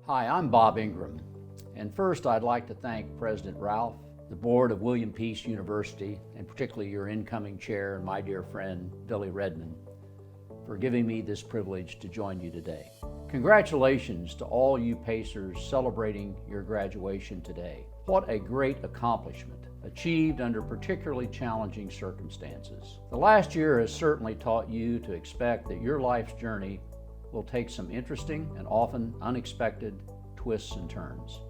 Hi, I'm Bob Ingram, and first I'd like to thank President Ralph, the board of William Peace University, and particularly your incoming chair and my dear friend, Billy Redmond, for giving me this privilege to join you today. Congratulations to all you Pacers celebrating your graduation today. What a great accomplishment, achieved under particularly challenging circumstances. The last year has certainly taught you to expect that your life's journey will take some interesting and often unexpected twists and turns.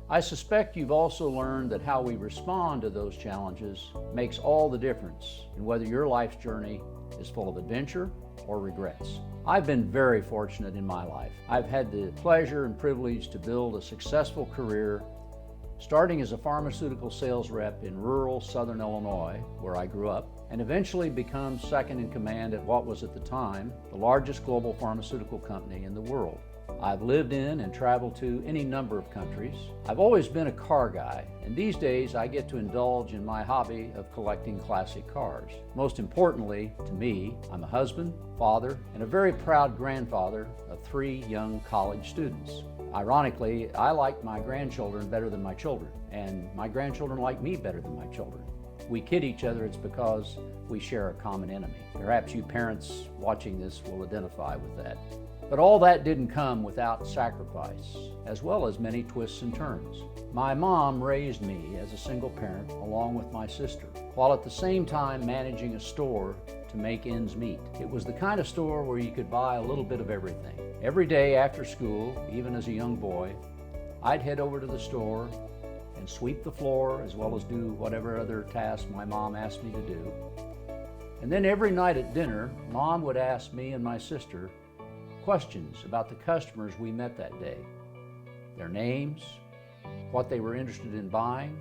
I suspect you've also learned that how we respond to those challenges makes all the difference in whether your life's journey is full of adventure or regrets. I've been very fortunate in my life. I've had the pleasure and privilege to build a successful career, starting as a pharmaceutical sales rep in rural Southern Illinois, where I grew up, and eventually become second in command at what was at the time the largest global pharmaceutical company in the world. I've lived in and traveled to any number of countries. I've always been a car guy, and these days I get to indulge in my hobby of collecting classic cars. Most importantly, to me, I'm a husband, father, and a very proud grandfather of 3 young college students. Ironically, I like my grandchildren better than my children, and my grandchildren like me better than my children. We kid each other, it's because we share a common enemy. Perhaps you parents watching this will identify with that. But all that didn't come without sacrifice, as well as many twists and turns. My mom raised me as a single parent along with my sister, while at the same time managing a store to make ends meet. It was the kind of store where you could buy a little bit of everything. Every day after school, even as a young boy, I'd head over to the store and sweep the floor as well as do whatever other tasks my mom asked me to do. And then every night at dinner, Mom would ask me and my sister questions about the customers we met that day, their names, what they were interested in buying,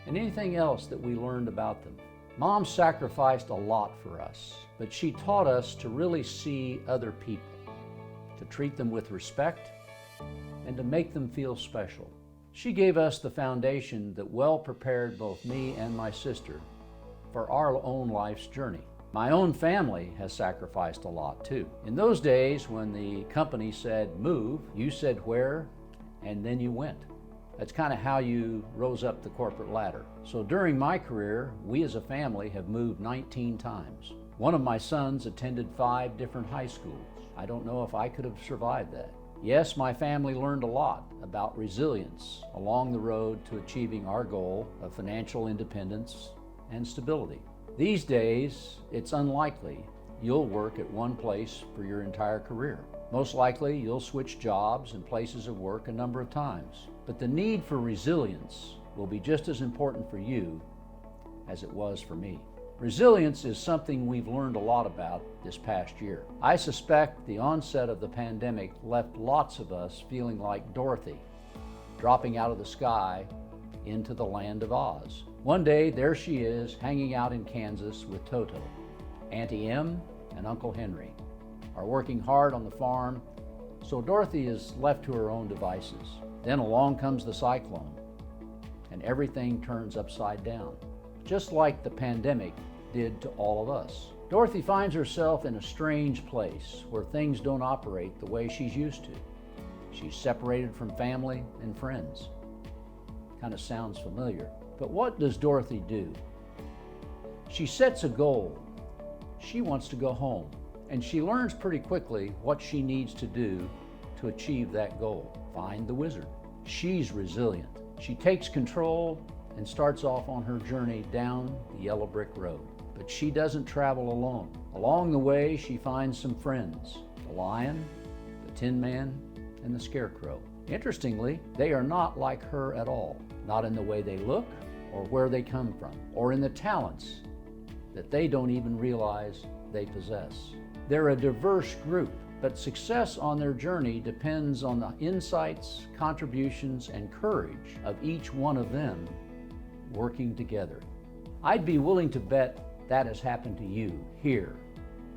and anything else that we learned about them. Mom sacrificed a lot for us, but she taught us to really see other people, to treat them with respect, and to make them feel special. She gave us the foundation that well prepared both me and my sister for our own life's journey. My own family has sacrificed a lot too. In those days when the company said move, you said where, and then you went. That's kind of how you rose up the corporate ladder. So during my career, we as a family have moved 19 times. One of my sons attended 5 different high schools. I don't know if I could have survived that. Yes, my family learned a lot about resilience along the road to achieving our goal of financial independence and stability. These days, it's unlikely you'll work at one place for your entire career. Most likely, you'll switch jobs and places of work a number of times. But the need for resilience will be just as important for you as it was for me. Resilience is something we've learned a lot about this past year. I suspect the onset of the pandemic left lots of us feeling like Dorothy, dropping out of the sky into the land of Oz. One day, there she is, hanging out in Kansas with Toto. Auntie Em and Uncle Henry are working hard on the farm, so Dorothy is left to her own devices. Then along comes the cyclone, and everything turns upside down, just like the pandemic did to all of us. Dorothy finds herself in a strange place where things don't operate the way she's used to. She's separated from family and friends. Kind of sounds familiar. But what does Dorothy do? She sets a goal. She wants to go home, and she learns pretty quickly what she needs to do to achieve that goal. Find the wizard. She's resilient. She takes control and starts off on her journey down the yellow brick road. But she doesn't travel alone. Along the way, she finds some friends, the lion, the Tin Man, and the Scarecrow. Interestingly, they are not like her at all, not in the way they look or where they come from, or in the talents that they don't even realize they possess. They're a diverse group, but success on their journey depends on the insights, contributions, and courage of each one of them working together. I'd be willing to bet that has happened to you here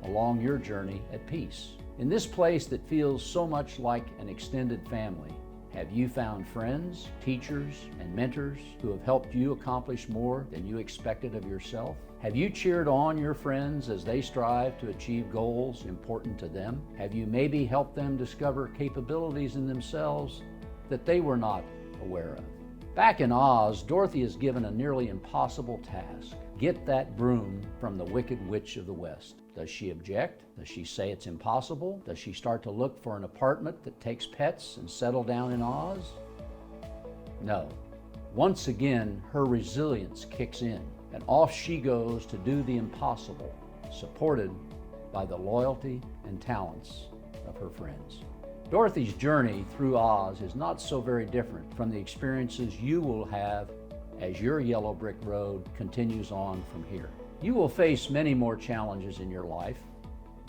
along your journey at Peace. In this place that feels so much like an extended family, have you found friends, teachers, and mentors who have helped you accomplish more than you expected of yourself? Have you cheered on your friends as they strive to achieve goals important to them? Have you maybe helped them discover capabilities in themselves that they were not aware of. Back in Oz, Dorothy is given a nearly impossible task. Get that broom from the Wicked Witch of the West. Does she object? Does she say it's impossible? Does she start to look for an apartment that takes pets and settle down in Oz? No. Once again, her resilience kicks in, and off she goes to do the impossible, supported by the loyalty and talents of her friends. Dorothy's journey through Oz is not so very different from the experiences you will have as your yellow brick road continues on from here. You will face many more challenges in your life,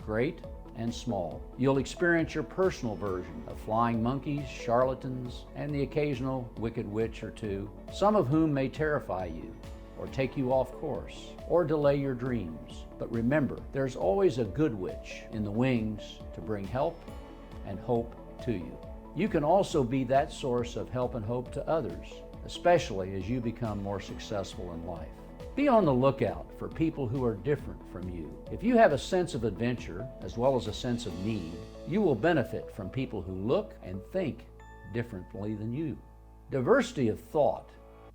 great and small. You'll experience your personal version of flying monkeys, charlatans, and the occasional wicked witch or two, some of whom may terrify you, or take you off course, or delay your dreams. But remember, there's always a good witch in the wings to bring help and hope to you. You can also be that source of help and hope to others, especially as you become more successful in life. Be on the lookout for people who are different from you. If you have a sense of adventure as well as a sense of need, you will benefit from people who look and think differently than you. Diversity of thought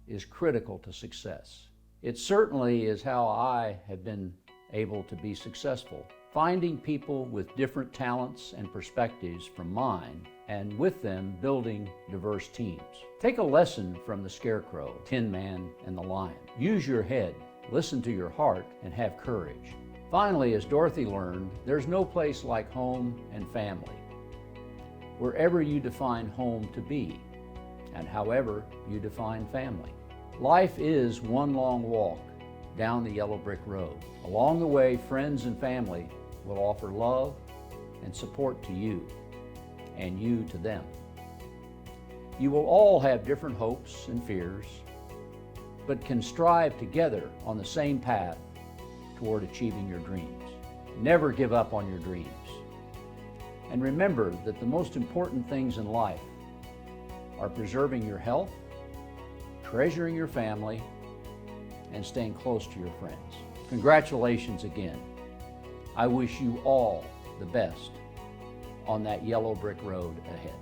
is critical to success. It certainly is how I have been able to be successful. Finding people with different talents and perspectives from mine, and with them building diverse teams. Take a lesson from the Scarecrow, Tin Man, and the Lion. Use your head, listen to your heart, and have courage. Finally, as Dorothy learned, there's no place like home and family. Wherever you define home to be, and however you define family. Life is one long walk down the yellow brick road. Along the way, friends and family will offer love and support to you, and you to them. You will all have different hopes and fears, but can strive together on the same path toward achieving your dreams. Never give up on your dreams. And remember that the most important things in life are preserving your health, treasuring your family, and staying close to your friends. Congratulations again. I wish you all the best on that yellow brick road ahead.